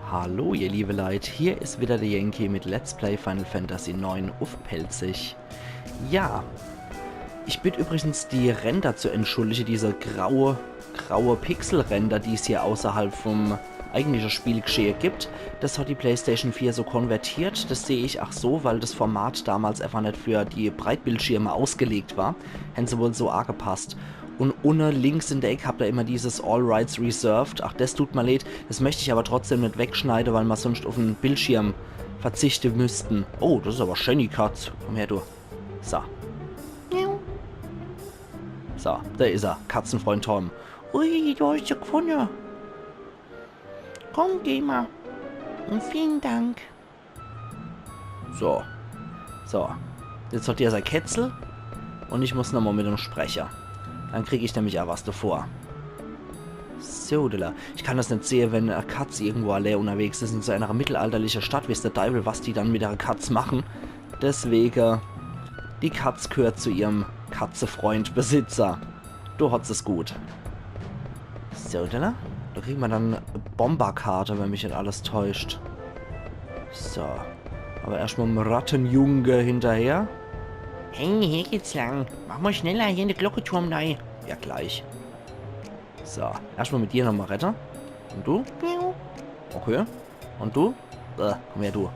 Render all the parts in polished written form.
Hallo ihr liebe Leute, hier ist wieder der Yankee mit Let's Play Final Fantasy IX auf Pelzig. Ja, ich bitte übrigens die Ränder zu entschuldigen, diese graue Pixelränder, die es hier außerhalb vom eigentlichen Spielgeschehen gibt. Das hat die PlayStation 4 so konvertiert, das sehe ich auch so, weil das Format damals einfach nicht für die Breitbildschirme ausgelegt war. Hätten sie wohl so angepasst. Und unten links in der Ecke habt ihr immer dieses All Rights Reserved. Ach, das tut mir leid. Das möchte ich aber trotzdem nicht wegschneiden, weil wir sonst auf den Bildschirm verzichten müssten. Oh, das ist aber schön, Katz. Komm her, du. So. So, da ist er. Katzenfreund Tom. Ui, du hast ja gefunden. Komm, geh mal. Und vielen Dank. So. So. Jetzt hat er sein Ketzel. Und ich muss nochmal mit dem Sprecher. Dann kriege ich nämlich auch was davor. So, Dilla. Ich kann das nicht sehen, wenn eine Katze irgendwo allein unterwegs ist in so einer mittelalterlichen Stadt, wie es der Teufel, was die dann mit der Katze machen. Deswegen, die Katze gehört zu ihrem Katzefreund, Besitzer. Du hast es gut. So, Dilla. Da kriegt man dann eine Bomberkarte, wenn mich nicht alles täuscht. So. Aber erstmal ein Rattenjunge hinterher. Hey, hier geht's lang. Mach mal schneller hier in den Glockenturm rein. Ja, gleich. So, erstmal mit dir nochmal retten. Und du? Okay. Und du? Komm her, du.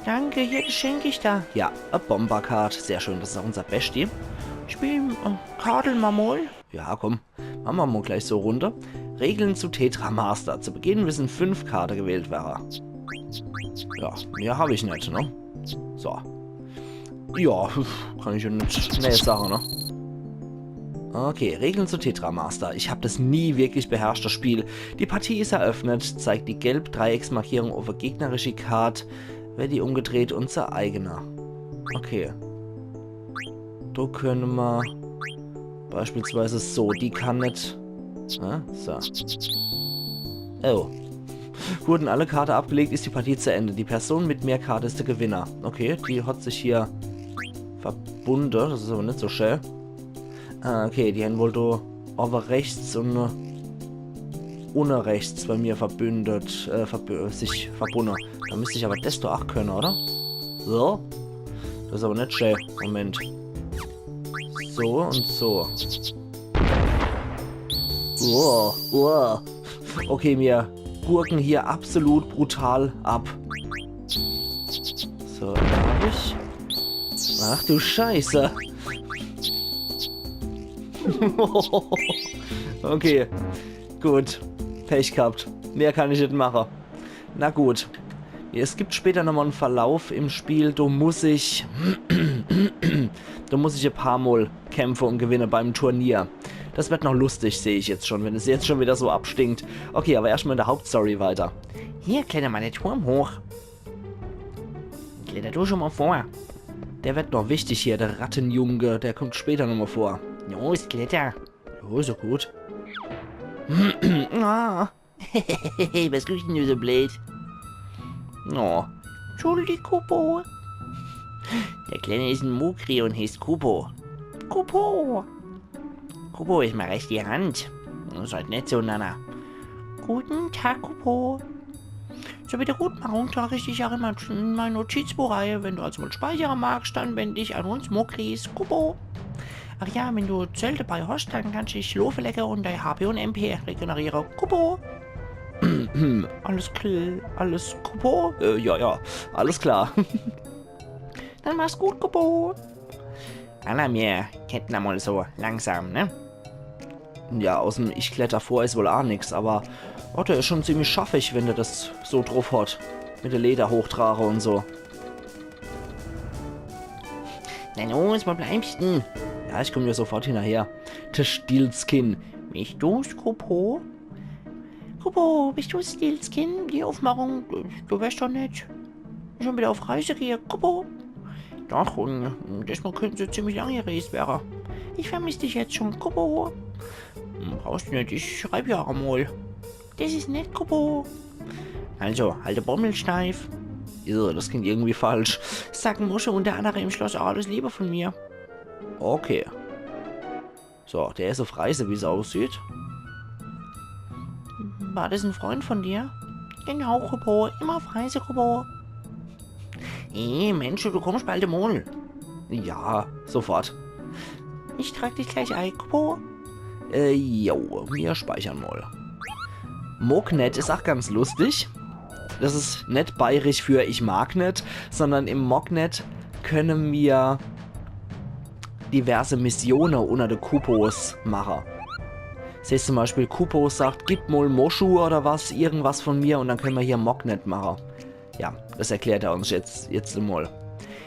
Danke, hier schenke ich da. Ja, eine Bombercard. Sehr schön, das ist auch unser Bestie. Spiel Kadel mal mal. Ja, komm. Machen wir mal gleich so runter. Regeln zu Tetra Master. Zu Beginn müssen 5 Karten gewählt werden. Ja, mehr habe ich nicht, ne? So. Ja, kann ich ja nicht mehr sagen, ne? Okay, Regeln zu Tetra Master. Ich habe das nie wirklich beherrscht, das Spiel. Die Partie ist eröffnet, zeigt die Gelb-Dreiecksmarkierung auf eine gegnerische Karte, wird die umgedreht und zur eigener. Okay. Da können wir beispielsweise so, die kann nicht... So. Oh. Wurden alle Karten abgelegt, ist die Partie zu Ende. Die Person mit mehr Karten ist der Gewinner. Okay, die hat sich hier verbunden. Das ist aber nicht so schön. Okay, die haben wohl da aber rechts und ohne rechts bei mir verbündet, sich verbunden. Da müsste ich aber das doch auch können, oder? So. Das ist aber nicht schön. Moment. So und so. Wow. Okay, mir Gurken hier absolut brutal ab. So, da habe ich. Ach du Scheiße. Okay, gut. Pech gehabt. Mehr kann ich nicht machen. Na gut. Es gibt später nochmal einen Verlauf im Spiel. Da muss ich ein paar Mal kämpfen und gewinnen beim Turnier. Das wird noch lustig, sehe ich jetzt schon, wenn es jetzt schon wieder so abstinkt. Okay, aber erstmal in der Hauptstory weiter. Hier, kletter mal den Turm hoch. Kletter du schon mal vor. Der wird noch wichtig hier, der Rattenjunge, der kommt später nochmal vor. Los, kletter. Oh, so gut. Ah. Was guckst du denn so blöd? Oh. Entschuldigung, Kupo. Der Kleine ist ein Mukri und heißt Kupo. Kupo. Kupo ist mal recht die Hand. Seid nicht so, Nana. Guten Tag, Kupo. Zur Wiedergutmachung trage ich dich auch immer in meine Notizbuch rein. Wenn du also mal speichern magst, dann wende dich an uns Mukris. Kupo. Ach ja, wenn du Zelte bei hast, dann kannst du dich Lofe lecker und dein HP und MP regenerieren. Kupo. Alles Kupo? Ja, alles klar. Dann mach's gut, Kupo. Anna, wir ketten einmal so langsam, ne? Ja, aus dem Ich kletter vor ist wohl auch nix, aber Otto ist schon ziemlich schaffig, wenn der das so drauf hat. Mit der Leder hochtrage und so. Na los, wo bleibst du? Ja, ich komme ja sofort hinterher. Der Stilzkin. Bist du's, Kupo? Kupo, bist du Stilzkin? Die Aufmachung, du weißt doch nicht. Schon wieder auf Reise gehe, Kupo? Doch, und diesmal könnte sie ziemlich lange gereist werden. Ich vermisse dich jetzt schon, Kupo. Brauchst du nicht, ich schreibe ja einmal. Das ist nett, Kupo. Also, halte Bommel steif. Ja, das klingt irgendwie falsch. Sagen Musche und der andere im Schloss alles Liebe von mir. Okay. So, der ist auf Reise, wie es aussieht. War das ein Freund von dir? Genau, Kupo. Immer auf Reise, Kupo. Mensch, du kommst bald mal. Ja, sofort. Ich trag dich gleich ein, Kupo. Jo, wir speichern mal. Mognet ist auch ganz lustig. Das ist nicht bayerisch für ich mag nicht, sondern im Mognet können wir diverse Missionen unter den Kupos machen. Das heißt zum Beispiel, Kupo sagt, gib mal Moschu oder was, irgendwas von mir und dann können wir hier Mognet machen. Ja, das erklärt er uns jetzt mal.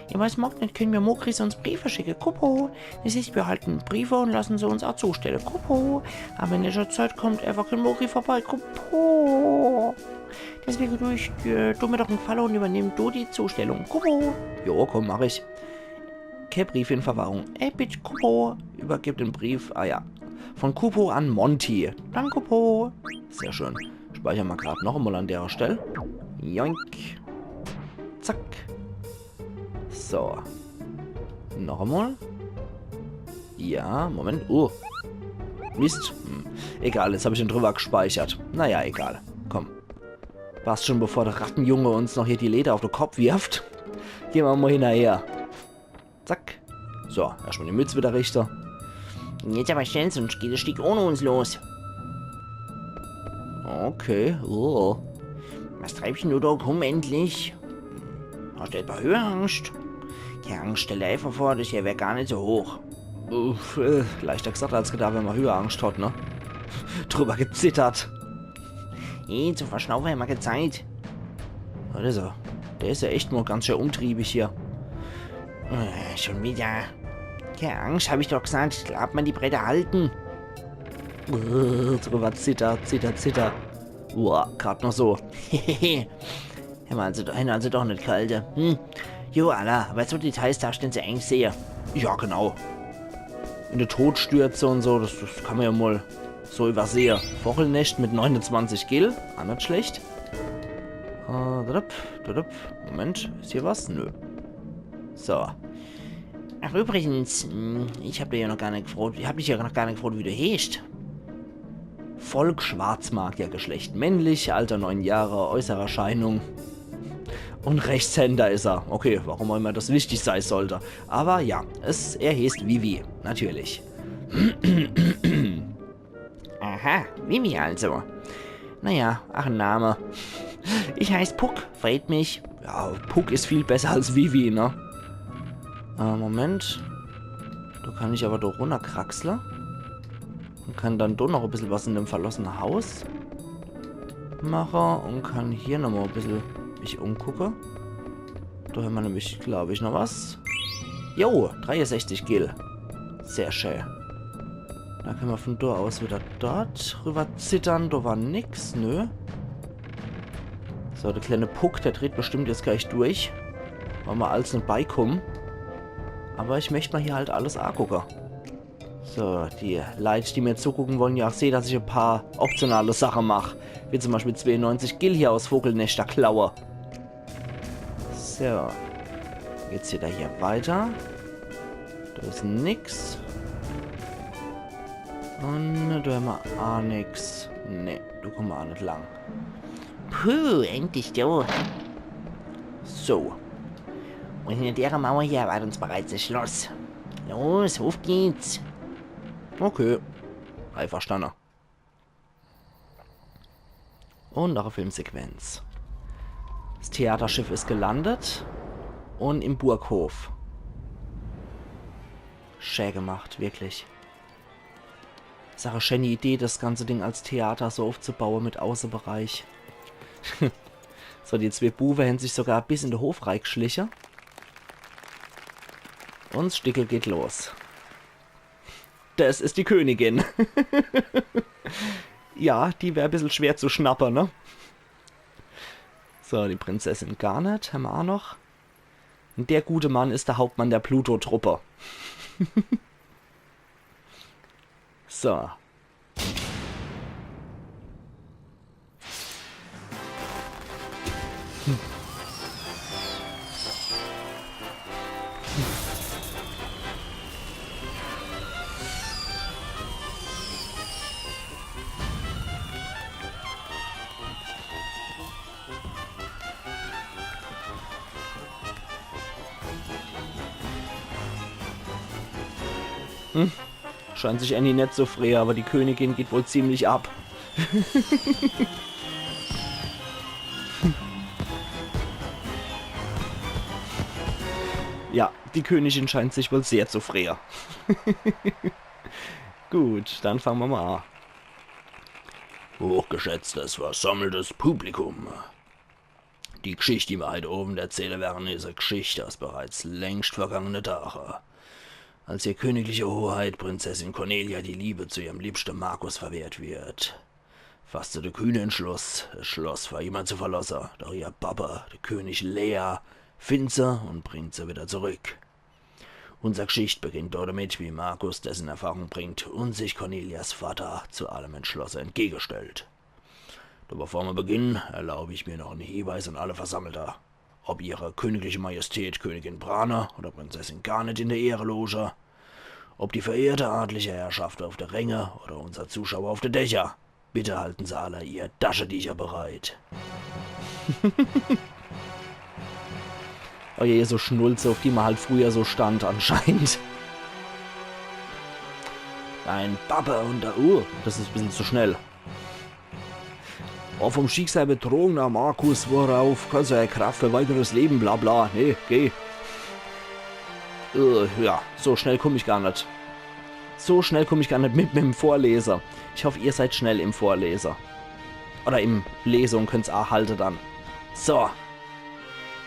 Ja, was Mognet können wir Mokris uns Briefe schicken, Kupo. Das heißt, wir halten Briefe und lassen sie uns auch zustellen, Kupo. Aber in der Zeit kommt einfach kein Mokri vorbei, Kupo. Deswegen tu mir doch einen Gefallen und übernimm du die Zustellung, Kupo. Jo, komm, mach ich. Kein Brief in Verwahrung. Bitte, Kupo. Übergib den Brief, ja. Von Kupo an Monty. Danke, Kupo. Sehr schön. Speichern wir gerade noch einmal an der Stelle. Joink. Zack. So. Noch einmal. Ja, Moment. Mist. Egal, jetzt habe ich ihn drüber gespeichert. Naja, egal. Komm. Passt schon, bevor der Rattenjunge uns noch hier die Leder auf den Kopf wirft. Gehen wir mal hinterher. Zack. So, erstmal die Mütze wieder richten. Jetzt aber schnell, sonst geht das Stück ohne uns los. Okay. Was treibst du da rum endlich? Hast du etwa Höhenangst? Die Angst stell dir einfach vor, das hier wäre gar nicht so hoch. Leichter gesagt als gedacht, wenn man Höhenangst hat, ne? Drüber gezittert. Zu verschnaufen haben wir keine Zeit. Was ist er? Der ist ja echt mal ganz schön umtriebig hier. Schon wieder. Keine Angst, habe ich doch gesagt. Glaub man die Bretter halten. Drüber zitter. Gerade noch so. Also doch nicht kalte. Jo, Alter, aber so Details darfst du denn eigentlich sehen. Ja, genau. In der Todstürze und so, das kann man ja mal so übersehen. Wochelnest mit 29 Gil. Auch nicht schlecht. Moment, ist hier was? Nö. So. Ach, übrigens, ich habe dich ja noch gar nicht gefragt, wie du heißt. Volk Schwarzmagier-Geschlecht. Männlich, Alter 9 Jahre, äußere Erscheinung. Und Rechtshänder ist er. Okay, warum auch immer das wichtig sein sollte. Aber ja, er heißt Vivi. Natürlich. Aha, Vivi also. Naja, ach ein Name. Ich heiße Puck, freut mich. Ja, Puck ist viel besser als Vivi, ne? Moment. Da kann ich aber da runterkraxeln. Und kann dann doch noch ein bisschen was in dem verlassenen Haus machen. Und kann hier nochmal ein bisschen mich umgucken. Da haben wir nämlich, glaube ich, noch was. Jo, 63 Gil. Sehr schön. Da können wir von da aus wieder dort rüber zittern. Da war nix, nö. So, der kleine Puck, der dreht bestimmt jetzt gleich durch. Weil wir alles nicht beikommen. Aber ich möchte mal hier halt alles angucken. So, die Leute, die mir zugucken wollen, ja auch sehen, dass ich ein paar optionale Sachen mache. Wie zum Beispiel 92 Gil hier aus Vogelnester klaue. So. Jetzt geht er hier weiter. Da ist nix. Und da haben wir auch nix. Ne, du kommst auch nicht lang. Puh, endlich du. So. Und hinter der Mauer hier erwartet uns bereits das Schloss. Los, auf geht's. Okay. Einverstanden. Und noch eine Filmsequenz. Das Theaterschiff ist gelandet. Und im Burghof. Schön gemacht, wirklich. Sache schöne Idee, das ganze Ding als Theater so aufzubauen mit Außenbereich. So, die zwei Buben haben sich sogar bis in den Hof reingeschlichen. Und das Stickel geht los. Das ist die Königin. Ja, die wäre ein bisschen schwer zu schnappern, ne? So, die Prinzessin Garnet haben wir auch noch. Und der gute Mann ist der Hauptmann der Pluto-Truppe. So. Scheint sich Annie nicht so frei, aber die Königin geht wohl ziemlich ab. Ja, die Königin scheint sich wohl sehr zu frei. Gut, dann fangen wir mal an. Hochgeschätztes, versammeltes Publikum. Die Geschichte, die wir heute oben erzählen werden, ist eine Geschichte aus bereits längst vergangenen Tagen. Als ihr königliche Hoheit Prinzessin Cornelia die Liebe zu ihrem Liebsten Markus verwehrt wird, fasste der kühne Entschluss, das Schloss für jemand zu verlassen, doch ihr Papa, der König Lear, findet sie und bringt sie wieder zurück. Unsere Geschichte beginnt damit, wie Markus dessen Erfahrung bringt und sich Cornelias Vater zu allem entschlossen entgegenstellt. Doch bevor wir beginnen, erlaube ich mir noch einen Hinweis an alle Versammelter. Ob ihre königliche Majestät Königin Brana oder Prinzessin Garnet in der Ehreloge, ob die verehrte adlige Herrschaft auf der Ränge oder unser Zuschauer auf der Dächer, bitte halten Sie alle ihr Taschentücher bereit. Oh je, so Schnulze, auf die man halt früher so stand anscheinend. Ein Papa und der das ist ein bisschen zu schnell. Oh, vom Schicksal betrogener Markus, worauf kann seine Kraft für weiteres Leben, bla bla. Nee, geh. Ja, so schnell komme ich gar nicht. So schnell komme ich gar nicht mit dem Vorleser. Ich hoffe, ihr seid schnell im Vorleser. Oder im Lesung könnt's auch halten dann. So.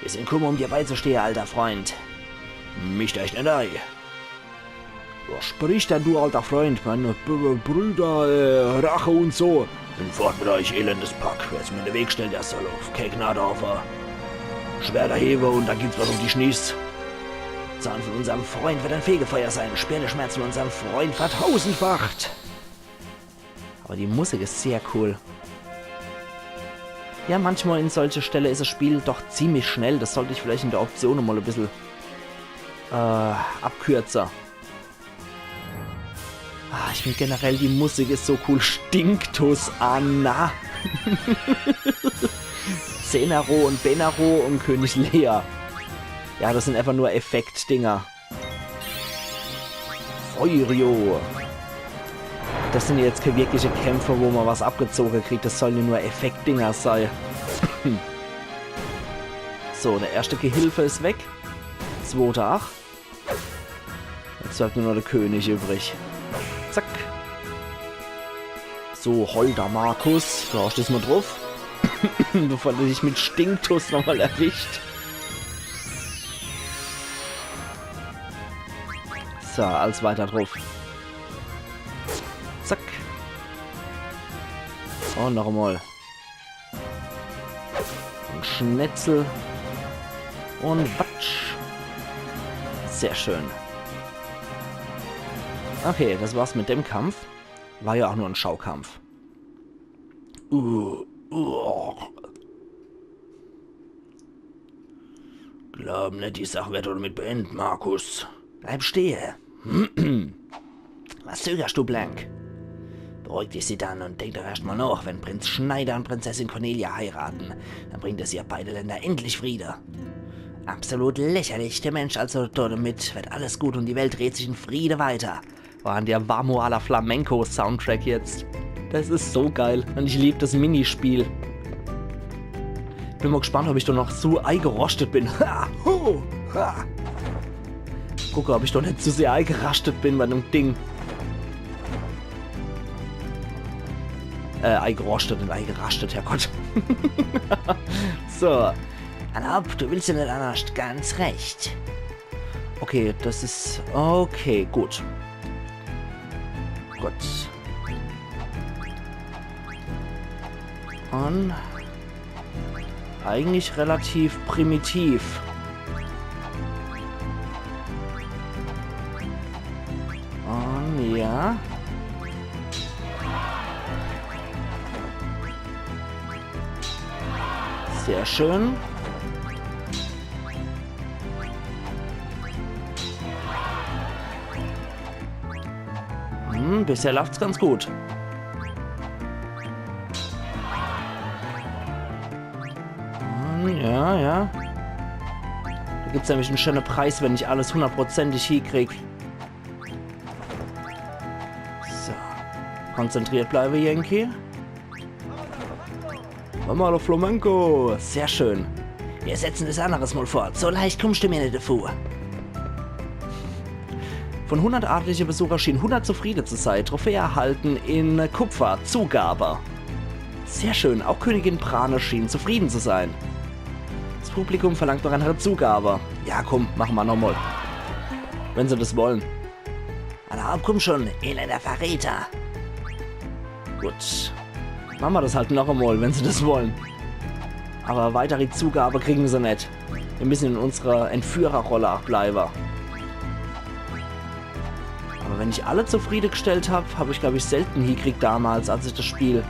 Wir sind gekommen, um dir beizustehen, alter Freund. Mich echt nicht ein. Was spricht denn du, alter Freund? Meine Brüder, Rache und so. Bin fort mit euch, elendes Pack. Wer es mir in den Weg stellt, der soll auf Kegnade auf Schwerter hebe und dann gibt's was auf die Schnies. Zahn von unserem Freund wird ein Fegefeuer sein. Schmerzen von unserem Freund vertausendfacht. Aber die Musik ist sehr cool. Ja, manchmal in solche Stelle ist das Spiel doch ziemlich schnell. Das sollte ich vielleicht in der Option mal ein bisschen abkürzen. Ah, ich finde generell, die Musik ist so cool. Stinktus Anna. Zenaro und Benaro und König Lear. Ja, das sind einfach nur Effektdinger. Feurio. Das sind jetzt keine wirkliche Kämpfe, wo man was abgezogen kriegt. Das sollen nur Effektdinger sein. So, der erste Gehilfe ist weg. Zweiter ach. Jetzt bleibt nur noch der König übrig. Zack. So, Holder Markus. Da hast du das mal drauf. Bevor du dich mit Stinktus nochmal erwischt. So, alles weiter drauf. Zack. Und noch einmal. Und Schnetzel. Und Watsch. Sehr schön. Okay, das war's mit dem Kampf. War ja auch nur ein Schaukampf. Glaub nicht, die Sache wird damit beenden, Markus. Bleib stehen. Was zögerst du, Blank? Beruhig dich sie dann und denk doch erstmal nach, wenn Prinz Schneider und Prinzessin Cornelia heiraten, dann bringt es ihr beide Länder endlich Friede. Absolut lächerlich, der Mensch also damit wird alles gut und die Welt dreht sich in Friede weiter. War an der Vamo alla Flamenco Soundtrack jetzt. Das ist so geil und ich liebe das Minispiel. Bin mal gespannt, ob ich doch noch so eingerostet bin. Ha, ho, ha. Gucke, ob ich doch nicht zu sehr eingerastet bin bei dem Ding. Eingerostet und eingerastet, Herrgott. So. Erlaubt, du willst ja nicht anders, ganz recht. Okay, das ist... Okay, gut. Gut. Und... Eigentlich relativ primitiv. Und ja... Sehr schön. Bisher läuft's ganz gut. Ja, ja. Da gibt's nämlich einen schönen Preis, wenn ich alles hundertprozentig hinkrieg. konzentriert bleiben, Yankee. Mama, der Flamenco. Sehr schön. Wir setzen das anderes Mal fort. So leicht kommst du mir nicht davor. Von 100 adlige Besucher schienen 100 zufrieden zu sein. Trophäe erhalten in Kupfer. Zugabe. Sehr schön. Auch Königin Brane schien zufrieden zu sein. Das Publikum verlangt noch eine Zugabe. Ja, komm, machen wir nochmal. Wenn sie das wollen. Aber komm schon, elender Verräter. Gut. Machen wir das halt noch einmal, wenn sie das wollen. Aber weitere Zugabe kriegen sie nicht. Wir müssen in unserer Entführerrolle bleiben. Aber wenn ich alle zufriedengestellt habe, habe ich, glaube ich, selten hingekriegt damals, als ich das Spiel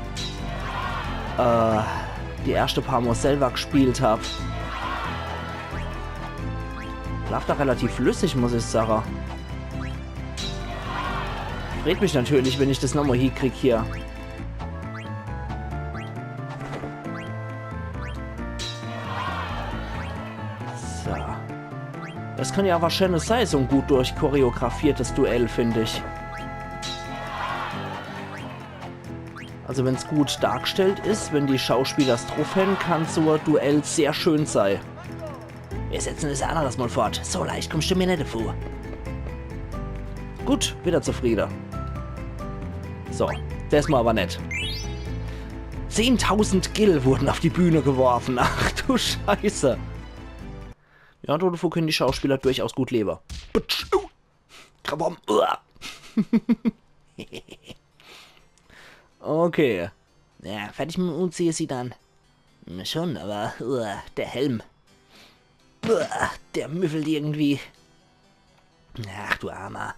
die erste paar Mal selber gespielt habe. Läuft da relativ flüssig, muss ich sagen. Freut mich natürlich, wenn ich das nochmal hinkriege hier. So. Das kann ja wahrscheinlich sein, so ein gut durchchoreografiertes Duell, finde ich. Also wenn es gut dargestellt ist, wenn die Schauspieler es drauf haben, kann so ein Duell sehr schön sein. Wir setzen das anderes Mal fort. So leicht kommst du mir nicht davor. Gut, wieder zufrieden. So, das mal aber nicht. 10.000 Gil wurden auf die Bühne geworfen. Ach du Scheiße. Ja, davon können die Schauspieler durchaus gut leben. Okay. Ja, fertig mit dem Umziehen sie dann. Schon, aber der Helm. Der müffelt irgendwie. Ach du Armer.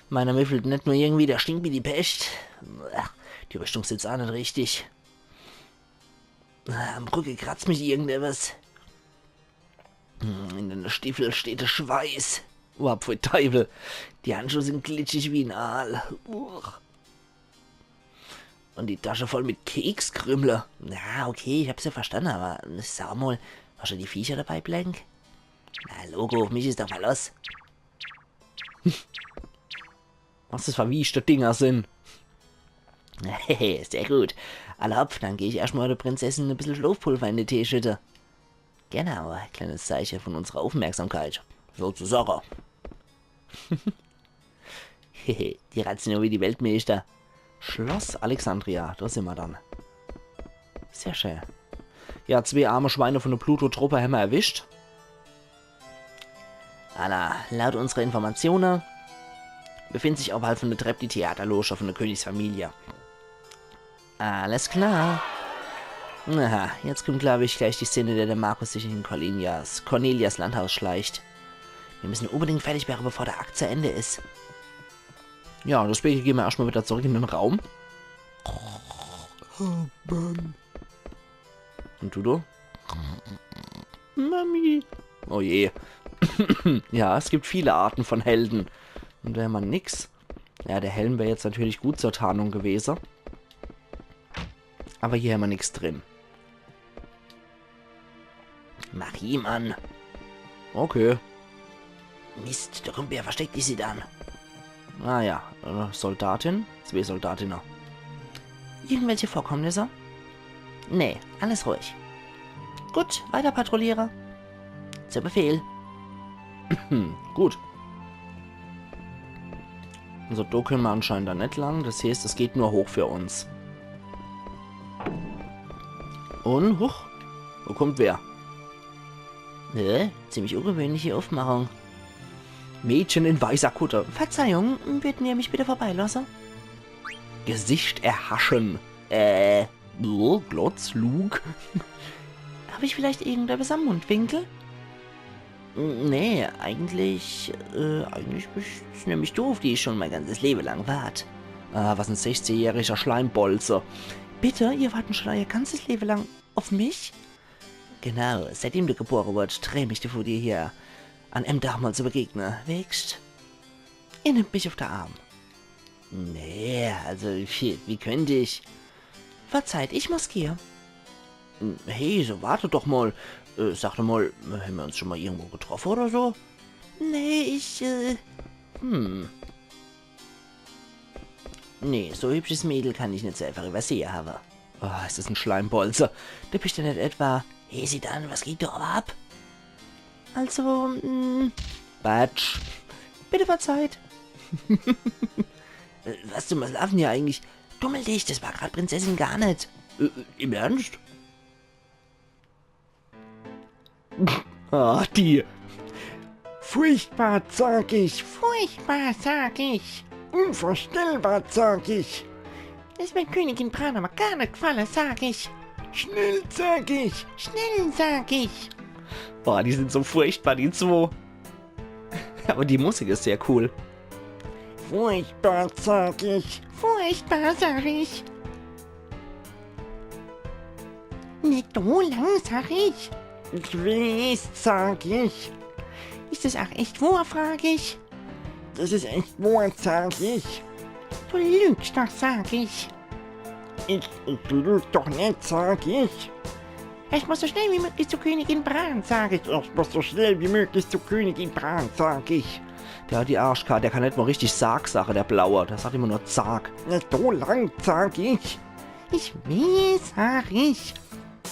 Meiner müffelt nicht nur irgendwie, der stinkt wie die Pest. Die Rüstung sitzt auch nicht richtig. Am Rücken kratzt mich irgendetwas. In den Stiefel steht der Schweiß. Pfui Teufel. Die Handschuhe sind glitschig wie ein Aal. Und die Tasche voll mit Kekskrümle. Na, okay, ich hab's ja verstanden, aber sag mal, hast du die Viecher dabei, Blank? Na, Logo, auf mich ist doch Verlass. Was das verwischte Dinger sind. Hehe, sehr gut. Allhopp, dann gehe ich erstmal der Prinzessin ein bisschen Schlafpulver in die Teeschütte. Genau, ein kleines Zeichen von unserer Aufmerksamkeit. Sozusagen. Hehe, die ratzen nur wie die Weltmeister. Schloss Alexandria, da sind wir dann. Sehr schön. Ja, 2 arme Schweine von der Pluto-Truppe haben wir erwischt. Anna, laut unserer Informationen befindet sich oberhalb von der Treppe die Theaterloge von der Königsfamilie. Alles klar. Aha, jetzt kommt, glaube ich, gleich die Szene, der Markus sich in Cornelias Landhaus schleicht. Wir müssen unbedingt fertig werden, bevor der Akt zu Ende ist. Ja, deswegen gehen wir erstmal wieder zurück in den Raum. Und du? Mami. Oh je. Ja, es gibt viele Arten von Helden. Und wäre man nix. Ja, der Helm wäre jetzt natürlich gut zur Tarnung gewesen. Aber hier haben wir nichts drin. Mach ihm an. Okay. Mist, der Rümpel versteckt sie dann. Ah ja, Soldatin. 2 Soldatinnen. Irgendwelche Vorkommnisse? Nee, alles ruhig. Gut, weiter Patrouillierer. Zu Befehl. Gut. Also da können wir anscheinend da nicht lang. Das heißt, es geht nur hoch für uns. Und, huch, wo kommt wer? Ziemlich ungewöhnliche Aufmachung. Mädchen in weißer Kutte. Verzeihung, würden ihr mich bitte vorbeilassen? Gesicht erhaschen. Glotz, Luke. Habe ich vielleicht irgendetwas am Mundwinkel? Nee, eigentlich bist du nämlich doof, die ich schon mein ganzes Leben lang wart. Ah, was ein 16-jähriger Schleimbolzer. Bitte, ihr warten schon euer ganzes Leben lang auf mich? Genau, seitdem du geboren wurdest, träume ich vor dir hier an einem Tag mal zu begegnen. Wächst? Ihr nehmt mich auf den Arm. Nee, also, wie könnte ich? Verzeiht, ich muss gehen. Hey, so warte doch mal. Sag doch mal, haben wir uns schon mal irgendwo getroffen oder so? Nee, Nee, so hübsches Mädel kann ich nicht so einfach übersehen haben. Oh, ist das ein Schleimbolzer. Du bist ja nicht etwa... Hey, sieh an, was geht da ab? Also, Batsch. bitte verzeiht. Was zum Laufen hier eigentlich? Dummel dich, das war gerade Prinzessin gar nicht. Im Ernst? Ah, die. Furchtbar, sag ich. Furchtbar, sag ich. Unvorstellbar, sag ich. Das wird Königin Bran aber gar nicht gefallen, sag ich. Schnell, sag ich. Schnell, sag ich. Boah, die sind so furchtbar, die zwei. Aber die Musik ist sehr cool. Furchtbar, sag ich. Furchtbar, sag ich. Nicht so lang, sag ich. Ich weiß, sag ich. Ist das auch echt wahr, frag ich. Das ist echt wahr, sag ich. Du lügst doch, sag ich. Ich lüg doch nicht, sag ich. Ich muss so schnell wie möglich zu Königin Bran, sag ich. Ich muss so schnell wie möglich zu Königin Bran, sag ich. Der hat die Arschkarte, der kann nicht mal richtig Sarg-Sache, der Blaue. Der sagt immer nur Sarg. Nicht so lang, sag ich. Ich weiß, sag ich.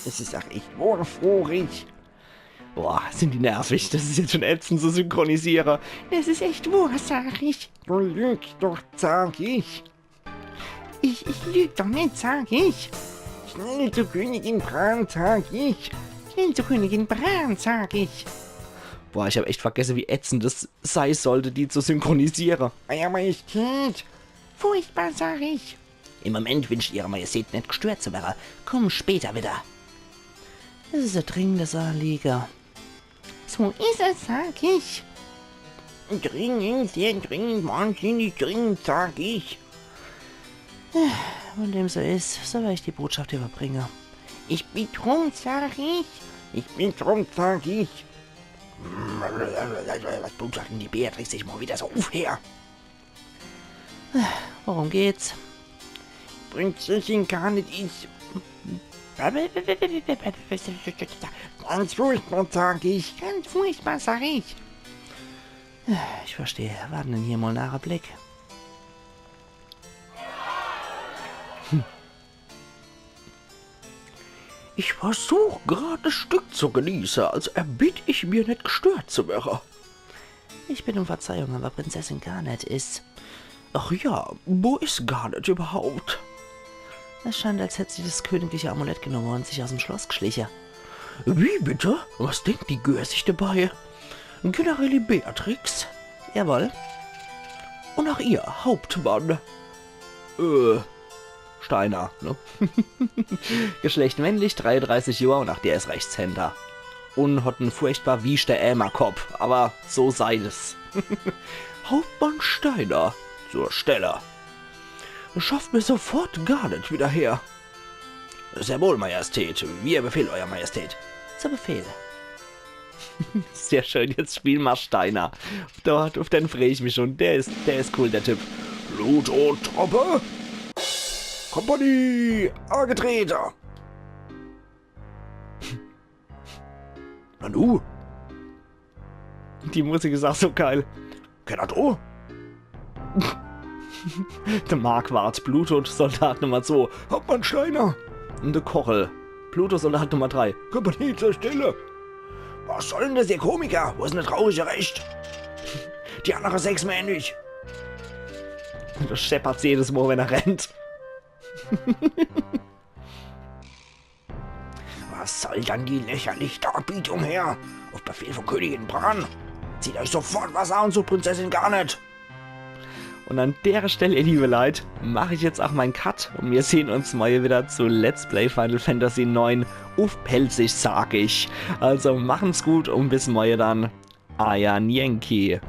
Das ist auch echt wohlfrohrig. Boah, sind die nervig. Das ist jetzt schon ätzend zu synchronisieren. Das ist echt wahr, sag ich. Du lügst doch, sag ich. Ich lüg doch nicht, sag ich. Schnell zu Königin Bran, sag ich. Schnell zu Königin Bran, sag ich. Boah, ich habe echt vergessen, wie ätzend es sein sollte, die zu synchronisieren. Euer Majestät. Furchtbar, sag ich. Im Moment wünscht Ihre Majestät nicht gestört zu werden. Komm später wieder. Das ist ein dringendes Anliegen. So ist es, sag ich. Dringend, sehr dringend, wahnsinnig dringend, sag ich. Wenn dem so ist, so werde ich die Botschaft überbringen. Ich bin drum, sag ich. Ich bin drum, sag ich. Was botschaften die Beatrix sich mal wieder so auf her? Worum geht's? Prinzessin gar nicht ich. Ganz furchtbar, sag ich. Ganz furchtbar, sag ich. Ich verstehe. Warten denn hier mal nach einem Blick. Ich versuche gerade das Stück zu genießen, als erbitte ich mir nicht gestört zu werden. Ich bitte um Verzeihung, aber Prinzessin Garnet ist... Ach ja, wo ist Garnet überhaupt? Es scheint, als hätte sie das königliche Amulett genommen und sich aus dem Schloss geschlichen. Wie bitte? Was denkt die Gör sich dabei? Generäle Beatrix? Jawohl. Und auch ihr, Hauptmann. Steiner, ne? Geschlecht männlich, 33 Jahre und auch der ist Rechtshänder. Und hat einen furchtbar wiechter Ämerkopf, aber so sei es. Hauptmann Steiner, zur Stelle. Schafft mir sofort Garnet wieder her. Sehr wohl, Majestät. Wie ihr Befehl, Euer Majestät. Zu Befehl. Sehr schön, jetzt spiel mal Steiner. Dort, auf den freue ich mich schon. Der ist cool, der Typ. Pluto Truppe. Kompanie, Argetreter. Nanu? Die Musik ist auch so geil. Kenado? Der Marquardt, Pluto, Soldat Nummer 2. Hauptmann Steiner. Und der Kochel, Pluto, Soldat Nummer 3. Kompanie zur Stelle. Was soll denn das, ihr Komiker? Wo ist denn der traurige Recht? Die anderen 6 mehr nicht. Das scheppert jedes Mal, wenn er rennt. Was soll dann die lächerliche Darbietung her? Auf Befehl von Königin Bran. Zieht euch sofort was an zu Prinzessin Garnet. Und an der Stelle, ihr liebe Leute, mache ich jetzt auch meinen Cut. Und wir sehen uns mal wieder zu Let's Play Final Fantasy IX. Auf Pelzig, sag ich. Also machen's gut und bis morgen dann. Ayan Yankee.